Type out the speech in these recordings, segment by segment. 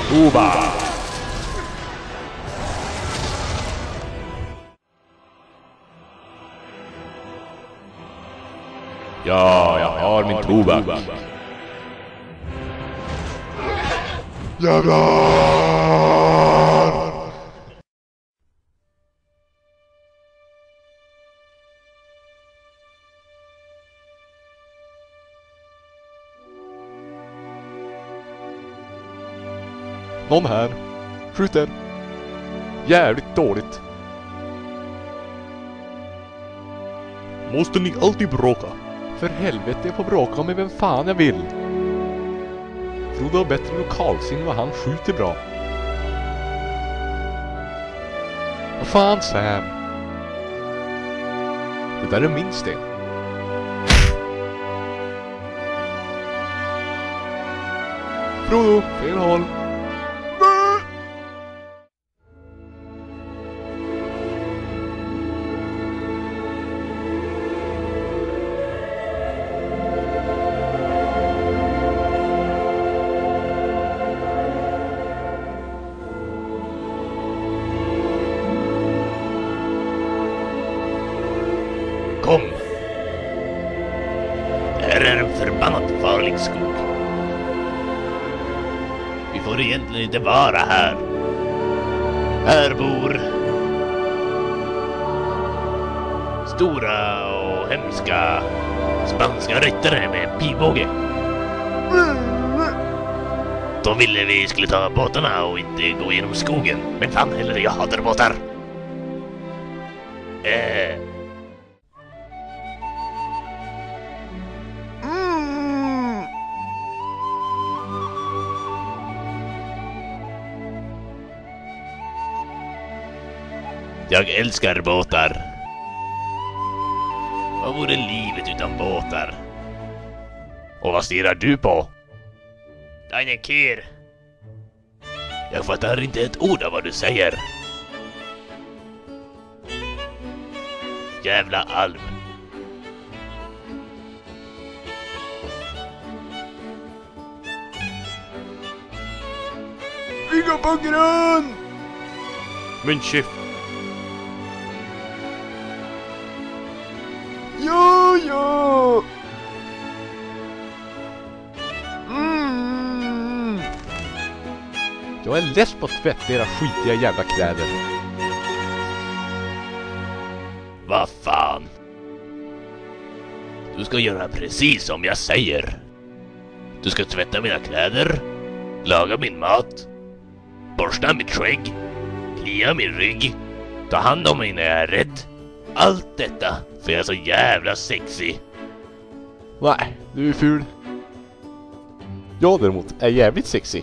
Tuba! Ja, jag har min tuba. Jävlar! Någon här. Skjuter. Jävligt dåligt. Måste ni alltid bråka? För helvete, jag får bråka med vem fan jag vill. Frodo har bättre lokalsinne vad han skjuter bra. Vad fan, Sam? Det där är min sten. Frodo, fel håll. Kom! Det här är en förbannat farlig skog. Vi får egentligen inte vara här. Här bor stora och hemska spanska ryttare med en pilbåge. De ville vi skulle ta båtarna och inte gå genom skogen. Men fan heller, jag hatar båtar. Jag älskar båtar. Vad vore livet utan båtar? Och vad stirrar du på? Deine Kir. Jag fattar inte ett ord av vad du säger. Jävla alv. Vi går på grund! Men chef. Jo! Jag är less på att tvätta era skitiga jävla kläder. Vad fan? Du ska göra precis som jag säger. Du ska tvätta mina kläder, laga min mat, borsta mitt skägg, klia min rygg, ta hand om mig när jag är rädd. Allt detta för jag är så jävla sexy. Nej, du är ful. Jag däremot är jävligt sexy.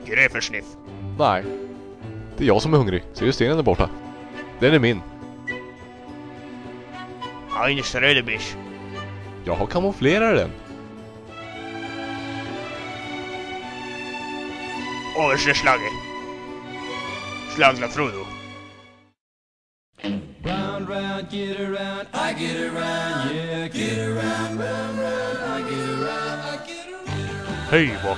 Gräfersniff. Nej. Det är jag som är hungrig. Ser du stenen där borta? Den är min. Eine Schrödebisch. Jag har kamouflerat den. Översteschlage. Slagla Frodo. Round, round, get around, I get around, yeah, get around, round, round, I get around, I get around. Hej va?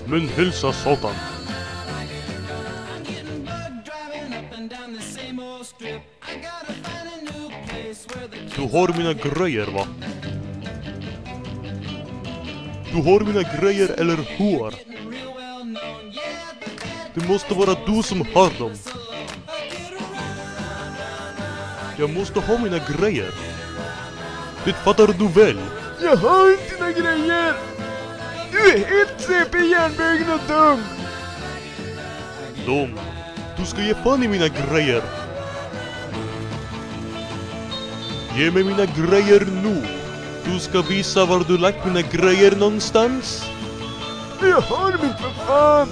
Men hälsa satan. Du har mina grejer va? Du har mina grejer eller hur? Det måste vara du som har dem. Jag måste ha mina grejer. Det fattar du väl? Jag har inte dina grejer. Du är helt CP i järnvägen och dum. Du ska ge fan i mina grejer. Ge mig mina grejer nu. Du ska visa var du lagt mina grejer någonstans. Jag har dem för fan.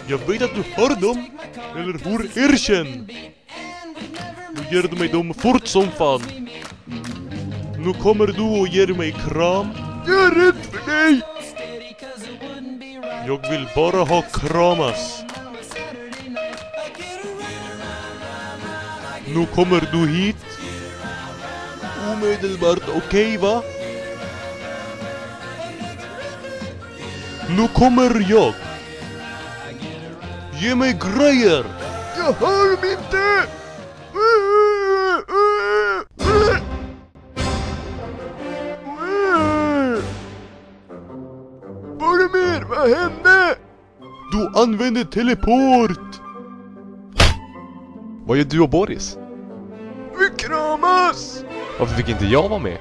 Jag vet att du har dem. Eller hur, erkänn. Nu ger du mig dem fort som fan. Nu kommer du och ger mig kram. Jag är rädd för dig. Jag vill bara ha kramas. Nu kommer du hit. Omedelbart, okej va? Nu kommer jag. Ge mig grejer. Jag hör dem inte. Boromir, vad hände? Du använde teleport. Vad gör du och Boris? Vi kramas. Varför fick inte jag vara med?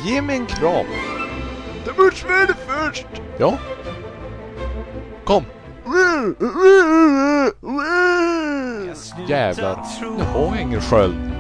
Ge mig en kram. Det var svärd först. Ja. Kom. Jävlar. Jag har ingen sköld.